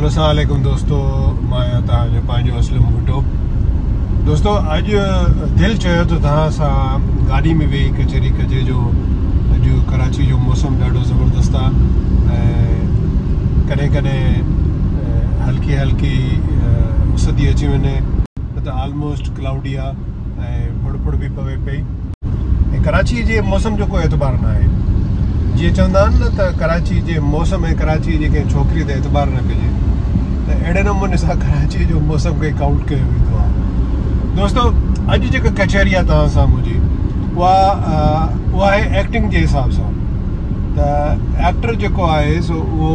चलो अस्सलाम वालेकुम दोस्तों, मैं तव्हांजो पंहिंजो असलम भुट्टो। दोस्तों अॼु दिलि चयो त तव्हां सां गाॾी में वेही कचहरी कजे जो अॼु कराची जो मौसम ॾाढो ज़बरदस्त आहे ऐं कॾहिं कॾहिं हल्की हल्की उस थी अची वञे न त ऑलमोस्ट क्लाउडी आहे ऐं फुड़ फुड़ बि पवे पई ऐं कराची जे मौसम जो कोई एतबार न आहे। जीअं चवंदा आहिनि न त कराची जे मौसम ऐं कराची जी कंहिं छोकिरी ते एतबार न कजे, त अहिड़े नमूने सां कराची जो मौसम खे काउंट कयो वेंदो आहे। दोस्तों अॼु जेका कचहरी आहे तव्हां सां मुंहिंजी उहा आहे एक्टिंग जे हिसाब सां। त एक्टर जेको आहे सो उहो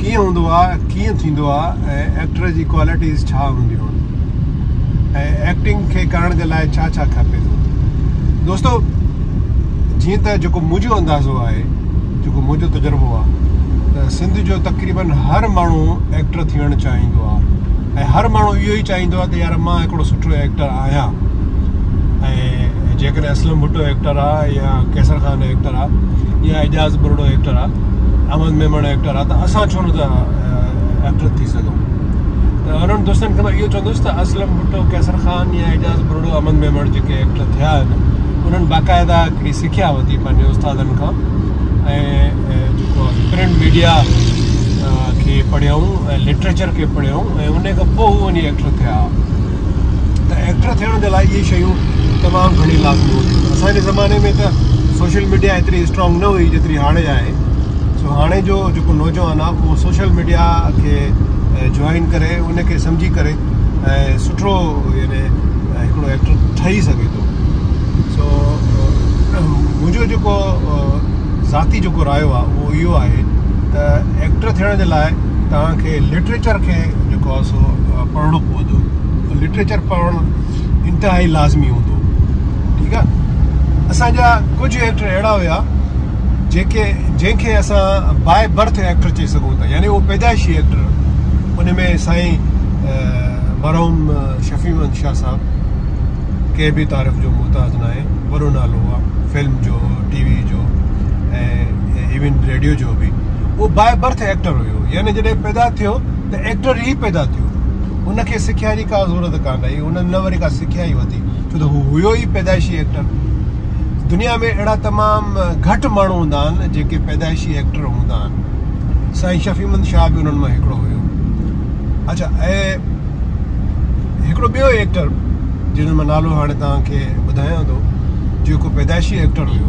कीअं हूंदो आहे, कीअं थींदो आहे ऐं एक्टर जी क्वालिटीज़ छा हूंदियूं आहिनि ऐं एक्टिंग खे करण जे लाइ छा छा खपे थो। दोस्तों जीअं त जेको मुंहिंजो अंदाज़ो आहे, जेको मुंहिंजो तजुर्बो आहे, त सिंध जो तक़रीबन हर माण्हू एक्टर थियणु चाहींदो आहे ऐं हर माण्हू इहो ई चाहींदो आहे त यार मां हिकिड़ो सुठो एक्टर आहियां। ऐं जेकॾहिं असलम भुट्टो एक्टर आहे या कैसर ख़ान एक्टर आहे या एजाज़ बुर्डो एक्टर आहे, अहमद मेमण एक्टर आहे, त असां छो न त एक्टर थी सघूं। त उन्हनि दोस्तनि खे मां इहो चवंदुसि त असलम भुट्टो, कैसर ख़ान या एजाज़ बुर्डो, अहमद मेमण जेके एक्टर थिया आहिनि उन्हनि बाक़ाइदा हिकिड़ी सिखिया वरिती पंहिंजे उस्तादनि खां ऐं जेको प्रिंट मीडिया खे पढ़ियऊं ऐं लिटरेचर खे पढ़ियऊं ऐं उन खां पोइ वञी एक्टर थिया। त एक्टर थियण जे लाइ इहे शयूं तमामु घणी लाज़मी हूंदियूं। असांजे ज़माने में त सोशल मीडिया एतिरी स्ट्रॉन्ग न हुई जेतिरी हाणे आहे। सो हाणे जो जेको नौजवान आहे उहो सोशल मीडिया खे जॉइन करे उनखे सम्झी करे ऐं सुठो यानी हिकिड़ो एक्टर ठही सघे थो। सो मुंहिंजो जेको ज़ाती जेको रायो आहे उहो इहो आहे त एक्टर थियण जे लाइ तव्हांखे लिटरेचर खे जेको आहे सो पढ़णो पवंदो। लिटरेचर पढ़णु इंतिहाई लाज़मी हूंदो। ठीकु आहे। असांजा कुझु एक्टर अहिड़ा हुया जंहिंखे असां बाय बर्थ एक्टर चई सघूं था, यानी उहो पैदाइशी एक्टर। उन में साईं मरहूम शफ़ी अहमद शाह साहब के बि तारीफ़ जो मुहताज न आहे, वॾो नालो आहे फिल्म जो, टीवी जो ऐं इवन रेडियो जो बि। उहो बाय बर्थ एक्टर हुयो, यानी जॾहिं पैदा थियो त एक्टर ई पैदा थियो। हुनखे सिखिया जी का ज़रूरत कान आई, हुन न वरी का सिखिया ई वरिती, छो त हू हुयो ई पैदाइशी एक्टर। दुनिया में अहिड़ा तमामु घटि माण्हू हूंदा आहिनि जेके पैदाइशी एक्टर हूंदा आहिनि। साईं शफ़ी अहमद शाह बि उन्हनि मां हिकिड़ो हुयो। अच्छा, ऐं हिकिड़ो ॿियो एक्टर जिन मां नालो हाणे तव्हांखे ॿुधायां थो, जेको पैदाइशी एक्टर हुयो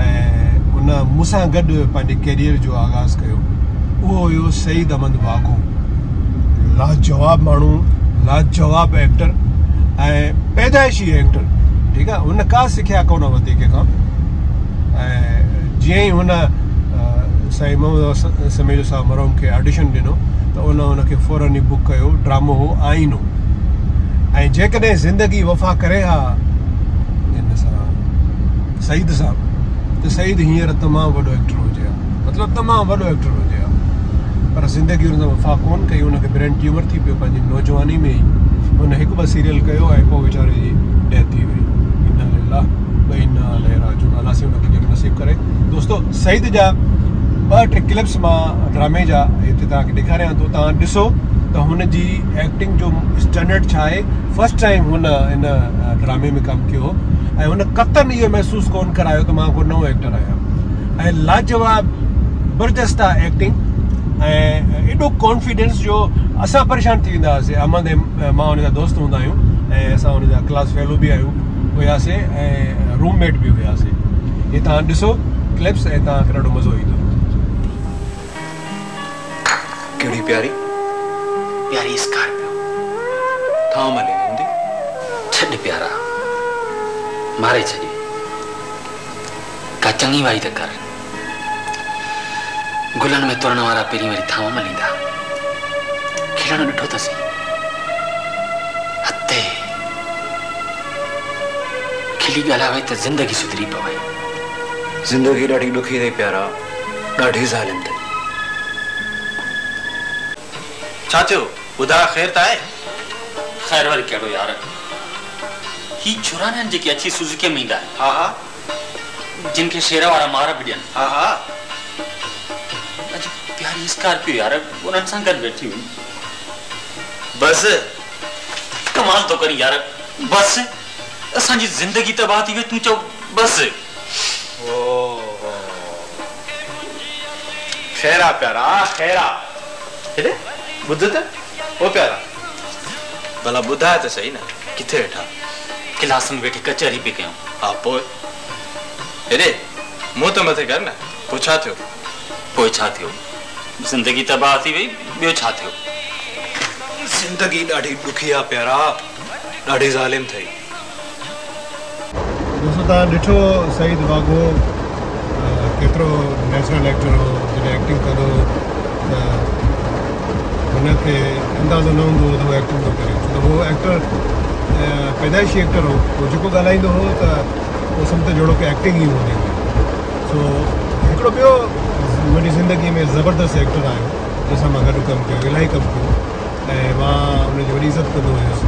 ऐं उन मूंसां गॾु पंहिंजे कैरियर जो आगाज़ कयो, उहो हुयो सईद अहमद वाघो। लाजवाब माण्हू, लाजवाब एक्टर ऐं पैदाइशी एक्टर। ठीकु आहे। हुन का सिखिया कोन वरिती कंहिंखां ऐं जीअं ई हुन साईं मोहम्मद समीर साहब मरहूम खे ऑडिशन ॾिनो त हुनखे फौरन ई बुक कयो। ड्रामो हो आईनो। ऐं जेकॾहिं ज़िंदगी वफ़ा करे हा हिन सां सईद साहब, त सईद हींअर तमामु वॾो एक्टर हुजे हा, मतिलबु तमामु वॾो एक्टर हुजे हा, पर ज़िंदगी हुन सां वफ़ा कोन कई। हुनखे ब्रेन ट्यूमर थी पियो पंहिंजी नौजवानी में ई। हुन हिकु ॿ सीरियल कयो ऐं पोइ वीचारे जी डेथ थी वई। अलाह से हुनखे जेको नसीब करे। दोस्तों सईद जा 2-3 क्लिप्स मां ड्रामे जा हिते तव्हांखे ॾेखारियां थो, तव्हां ॾिसो त हुनजी एक्टिंग जो स्टैंडर्ड छा आहे। फस्ट टाइम हुन इन ड्रामे में कमु कयो ऐं हुन क़तन इहो महसूसु कोन करायो त मां को नओं एक्टर आहियां। ऐं लाजवाब ज़बरदस्त आहे एक्टिंग ऐं एॾो कॉन्फिडेंस जो असां परेशान थी वेंदा हुआसीं। अहमद मां हुन जा दोस्त हूंदा आहियूं ऐं असां हुन जा क्लास फेलो बि हुयासीं ऐं रूममेट बि हुयासीं। हे तव्हां ॾिसो क्लिप्स ऐं तव्हांखे ॾाढो मज़ो ईंदो। कहिड़ी प्यारी प्यारी स्कॉर्पियो थाम हले हूंदी। छॾ प्यारा, मारे छॾी का चङी वाई त कर। गुलनि में तुरण वारा पहिरीं वरी थाम मलींदा। खिलण ॾिठो अथसि हथे खिली ॻाल्हाए त ज़िंदगी सुधरी पवे। ज़िंदगी ॾाढी ॾुखी अथई प्यारा, ॾाढी ज़ालिम अथई। छा थियो? ॿुधा ख़ैर त आहे? ख़ैर वरी कहिड़ो यार, ही छुराननि जेके अची सुज़ुकी में ईंदा आहिनि। हा हा। जिनके शेर वारा मार भी ॾियनि। हा हा। अॼु प्यारी गाड़ी स्कॉर्पियो यार उन्हनि सां गॾु वेठी हुई। बस कमाल तो करी यार, बस असांजी ज़िंदगी तबाह थी वई, तूं चओ बस। खैरा प्यारा खैरा, हेॾे ॿुध त ओ प्यारा, भला ॿुधाए त सही न किथे वेठा? क्लास में वेठे कचहरी पे कयूं। हा पोइ हेॾे मुंहुं त मथे कर न, पोइ छा थियो? पोइ छा थियो? ज़िंदगी तबाह थी वई, ॿियो छा थियो? जिंदगी ॾाढी ॾुखी आहे प्यारा, ॾाढी ज़ालिम थई। दोस्तों तव्हां ॾिठो सईद वाघो केतिरो नेचुरल एक्टर हो, जॾहिं एक्टिंग कंदो त हुनखे अंदाज़ो न हूंदो हो त उहो एक्टिंग थो करे, छो त उहो एक्टर पैदाइशी एक्टर हो, उहो जेको ॻाल्हाईंदो हो त उहो सम्झ जोड़ो की एक्टिंग ई हूंदी हुई। सो हिकिड़ो ॿियो मुंहिंजी ज़िंदगी में ज़बरदस्त एक्टर आयो जंहिंसां मां गॾु कमु कयो, इलाही कमु कयो, ऐं मां हुनजी वॾी इज़त कंदो हुयुसि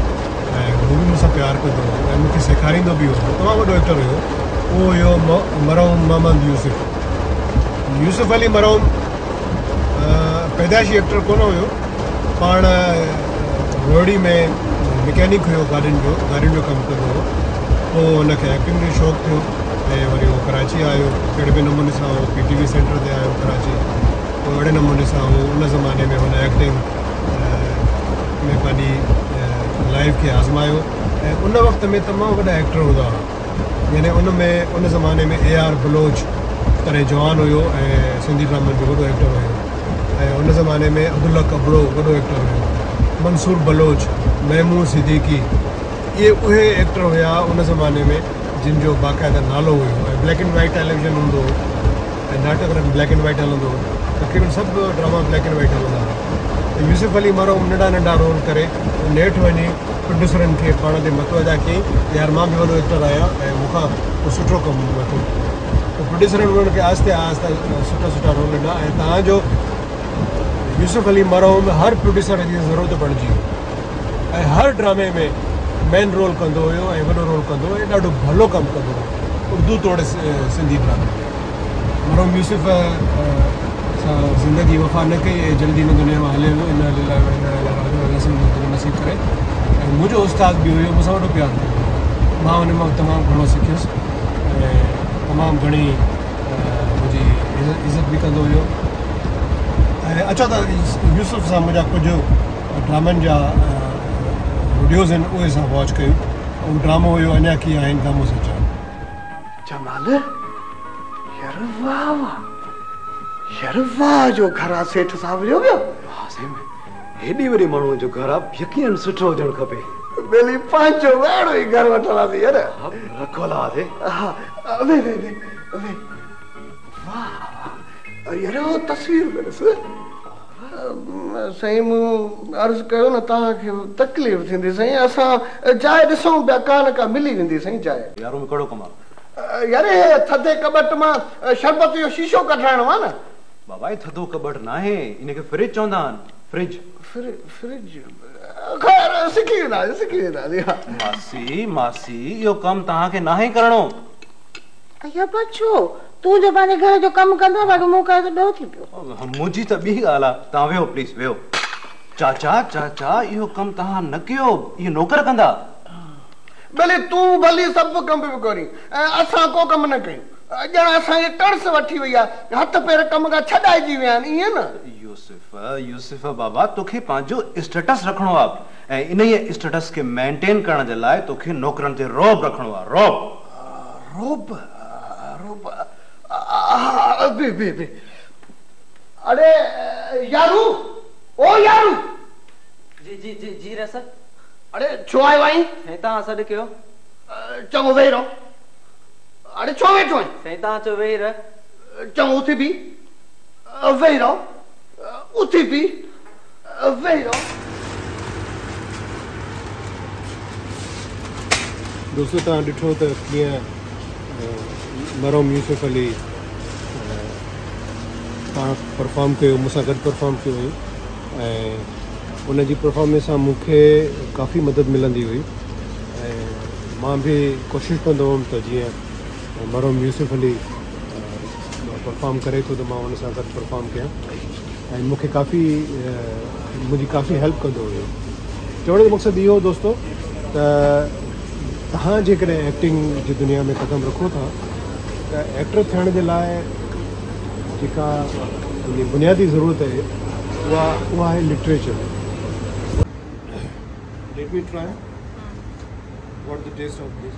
ऐं हू बि मूंसां प्यारु कंदो हो ऐं मूंखे सेखारींदो बि हो। तमामु वॾो एक्टर हुयो उहो हुयो मरहूम मोहम्मद यूसुफ अली मरहूम। पैदाइशी एक्टर कोन हुयो, पाण रोहिड़ी में मैकेनिक हुयो, गाॾियुनि जो कमु कंदो हो। पोइ हुनखे एक्टिंग जो शौक़ु थियो ऐं वरी उहो कराची आयो, कहिड़े बि नमूने सां उहो PTV सेंटर ते आयो कराची। पोइ अहिड़े नमूने सां उहो उन ज़माने में हुन एक्टिंग में पंहिंजी लाइफ खे आज़मायो ऐं उन वक़्त में तमामु वॾा एक्टर हूंदा हुआ, यानी उन ज़माने में AR बलोच तॾहिं जवान हुयो ऐं सिंधी ड्रामनि जो वॾो एक्टर हुयो, ऐं उन ज़माने में अब्दुल्ला कबड़ो वॾो एक्टर हुयो, मंसूर बलोच, महमूद सिद्दीकी, इहे उहे एक्टर हुया उन ज़माने में जिन जो बाक़ाइदा नालो हुयो। ऐं ब्लैक एंड वाइट टेलीविज़न हूंदो हो ऐं नाटक ब्लैक एंड वाइट हलंदो हो, तक़रीबन सभु ड्रामा ब्लैक एंड वाइट हलंदा हुआ। यूसुफ अली मरहूम नंढा नंढा रोल करे नेठि वञी प्रोड्यूसरनि खे पाण ते मथो अदा कयईं, यार मां बि वॾो एक्टर आहियां ऐं मूंखां को सुठो कमु वठो। त प्रोड्यूसरनि उन्हनि खे आहिस्ते आहिस्ते सुठा रोल ॾिना ऐं तव्हांजो यूसुफ अली मरहूम हर प्रोड्यूसर जी ज़रूरत पइजी हुई ऐं हर ड्रामे में मेन रोल कंदो हुयो ऐं वॾो रोल कंदो हुयो ऐं ॾाढो भलो कमु कंदो हुयो उर्दू तोड़े सिंधी ड्रामे में। मरहूम यूसुफ सां ज़िंदगी वफ़ा न कई ऐं जल्दी हिन दुनिया में हले वियो, इन नसीब करे। ऐं मुंहिंजो उस्ताद बि हुयो, मूंसां वॾो प्यारु कयो, मां हुन मां तमामु घणो सिखियुसि ऐं तमामु घणी मुंहिंजी इज़त बि कंदो हुयो। ऐं अच्छा त यूसुफ सां मुंहिंजा कुझु ड्रामनि जा वीडियोज़ आहिनि, उहे असां वॉच कयूं। उहो ड्रामो हुयो अञा कीअं आहिनि गामो सचा। जमाल यार वाह वाह, यार वाह जो घर आहे सेठ साहब जो बि। हेॾी वॾी माण्हूअ जो घर आहे, यकीन सुठो हुजणु खपे। बेली पंहिंजो अहिड़ो ई घर वठंदासीं यार। रखोला आहे। हा वे वे वे वे वाह यार वो तस्वीर में ॾिस। साईं मूं अर्ज़ु कयो न तव्हांखे तकलीफ़ थींदी साईं, असां जाइ ॾिसूं पिया कान का मिली वेंदी साईं जाइ। यारो में कहिड़ो कमु आहे? यार हे थधे कबट मां शरबत जो शीशो कढाइणो आहे न। बाबा थधो कबट न आहे, इनखे फ्रिज चवंदा आहिनि। फ्रिज फ्रिज खैर सिखी वेंदासीं। मासी मासी इहो कमु तव्हांखे न आहे करणो। अया बच्चो तू जो पंहिंजे घर जो कमु कंदो बाक़ी मूं करे त ॾोह थी पियो। मुंहिंजी त ॿी ॻाल्हि आहे, तव्हां वेहो प्लीज़ वेहो। चाचा इहो कमु तव्हां न कयो, इहो नौकर कंदा। भले तूं भली सभु कम बि करी ऐं असां को कमु न कयूं, ॼण असांखे टर्स वठी वई आहे, हथ पेर कम खां छॾाइजी विया आहिनि, ईअं न। यूसुफ बाबा तोखे पंहिंजो स्टेटस रखणो आहे ऐं इन ई स्टेटस खे मेंटेन करण जे लाइ तोखे नौकरनि ते रौब रखणो आहे। रौब अरे यारू, ओ यारू। जी सर। अरे छो आयो आई? साईं तव्हां सॾु कयो। चङो वेही रहो। अरे छो वेठो आहीं? साईं तव्हां चओ वेही रह। चङो उथी बि वेही रहो, उथी बि वेही रहो। दोस्तों तव्हां ॾिठो त कीअं मरहूम यूसुफ अली पाण परफॉर्म कयो, मूंसां गॾु परफॉर्म कयो हुई ऐं उनजी परफॉर्मेंस सां मूंखे काफ़ी मदद मिलंदी हुई ऐं मां बि कोशिशि कंदो हुउमि त जीअं मरहूम यूसुफ अली परफॉर्म करे थो त मां हुन सां गॾु परफॉर्म कयां। ऐं मूंखे काफ़ी मुंहिंजी काफ़ी हेल्प कंदो हुयो। चवण जो मक़सदु इहो दोस्तो त तव्हां जेकॾहिं एक्टिंग जी दुनिया में क़दम रखो था त एक्टर थियण जे लाइ जेका बुनियादी ज़रूरत आहे उहा आहे literature. Let me try what the test of this.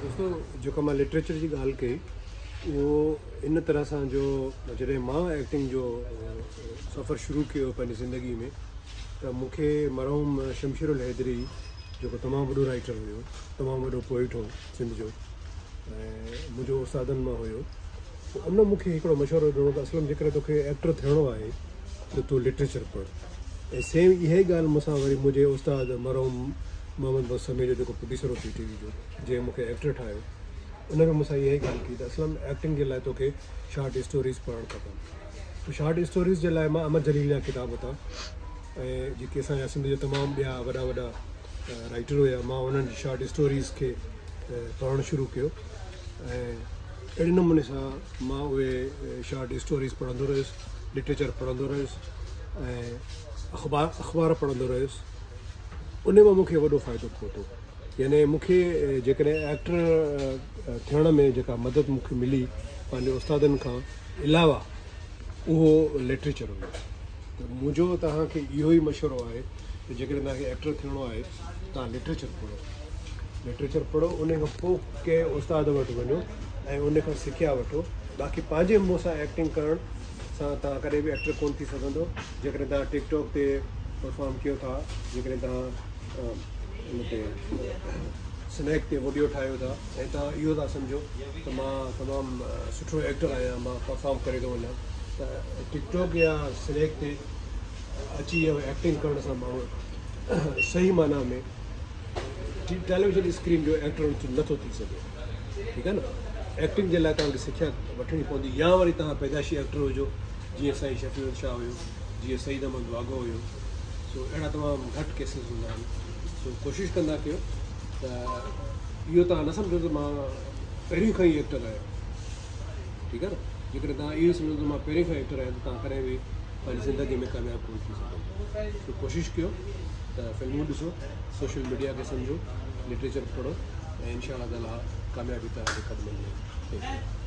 दोस्तों जेको मां लिटरेचर जी ॻाल्हि कई उहो इन तरह सां जो जॾहिं मां एक्टिंग जो सफ़र शुरू कयो पंहिंजी ज़िंदगी में त मूंखे मरहूम शमशीर उल हैदरी जेको तमामु वॾो राइटर हुयो, तमामु वॾो पोइट हो सिंध जो, ऐं मुंहिंजो उस्तादनि मां हुयो, उन मूंखे हिकिड़ो मशवरो ॾिनो त असलम जेकॾहिं तोखे एक्टर थियणो आहे त तूं लिटरेचर पढ़। ऐं सेम इहा ई ॻाल्हि मूंसां वरी मुंहिंजे उस्ताद मरहूम मोहम्मद बसमी जो जेको प्रोड्यूसर हो PTV जो, जंहिं मूंखे एक्टर ठाहियो, उन में मूंसां इहा ई ॻाल्हि कई त असलम एक्टिंग जे लाइ तोखे शॉर्ट स्टोरीज़ पढ़णु खपनि। शॉर्ट स्टोरीज़ जे लाइ मां अहमद जलील जा किताब था ऐं जेके असांजा सिंध जा तमामु ॿिया वॾा वॾा राइटर हुया, मां उन्हनि जी शॉर्ट स्टोरीज़ खे पढ़णु शुरू कयो ऐं अहिड़े नमूने सां मां उहे शॉर्ट स्टोरीज़ पढ़ंदो रहियुसि, लिटरेचर पढ़ंदो रहियुसि ऐं अख़बार पढ़ंदो रहियुसि। उन मां मूंखे वॾो फ़ाइदो पहुतो। यानी मूंखे जेकॾहिं एक्टर थियण में जेका मदद मूंखे मिली पंहिंजे उस्तादनि खां अलावा उहो लिटरेचर हुयो। त मुंहिंजो तव्हांखे इहो ई मशवरो आहे त जेकॾहिं तव्हांखे एक्टर थियणो आहे तव्हां लिटरेचर पढ़ो, उन खां पोइ कंहिं उस्ताद वटि वञो ऐं उन खां सिखिया वठो। बाक़ी पंहिंजे मुंहं सां एक्टिंग करण सां तव्हां कॾहिं बि एक्टर कोन थी सघंदो। जेकॾहिं तव्हां टिकटॉक ते परफॉर्म कयो था, जेकॾहिं तव्हां उन ते स्नैक ते वीडियो ठाहियो था ऐं तव्हां इहो था सम्झो त मां तमामु सुठो एक्टर आहियां, मां परफॉर्म करे थो वञा, त टिकटॉक या स्नैक ते अची एक्टिंग करण सां माण्हू सही माना में टेलीविजन स्क्रीन जो एक्टर नथो थी सघे। ठीकु आहे न। एक्टिंग जे लाइ तव्हांखे सिखिया वठणी पवंदी, या वरी तव्हां पैदाइशी एक्टर हुजो जीअं साईं शफ़ी शाह हुयो, जीअं सईद अहमद वाघो हुयो। सो अहिड़ा तमामु घटि केसिस हूंदा आहिनि। सो कोशिशि कंदा कयो त इहो तव्हां न सम्झो त मां पहिरीं खां ई एक्टर आहियां। ठीकु आहे न। जेकॾहिं तव्हां इहो सम्झो त मां पहिरीं खां एक्टर आहियां त तव्हां कॾहिं बि पंहिंजी ज़िंदगी में कामयाबु कोन थी सघंदो। तो कोशिशि कयो त फिल्मूं ॾिसो, सोशल मीडिया खे सम्झो, लिटरेचर पढ़ो ऐं इंशाअल्लाह ताला कामयाबी तव्हांखे कदमनि में।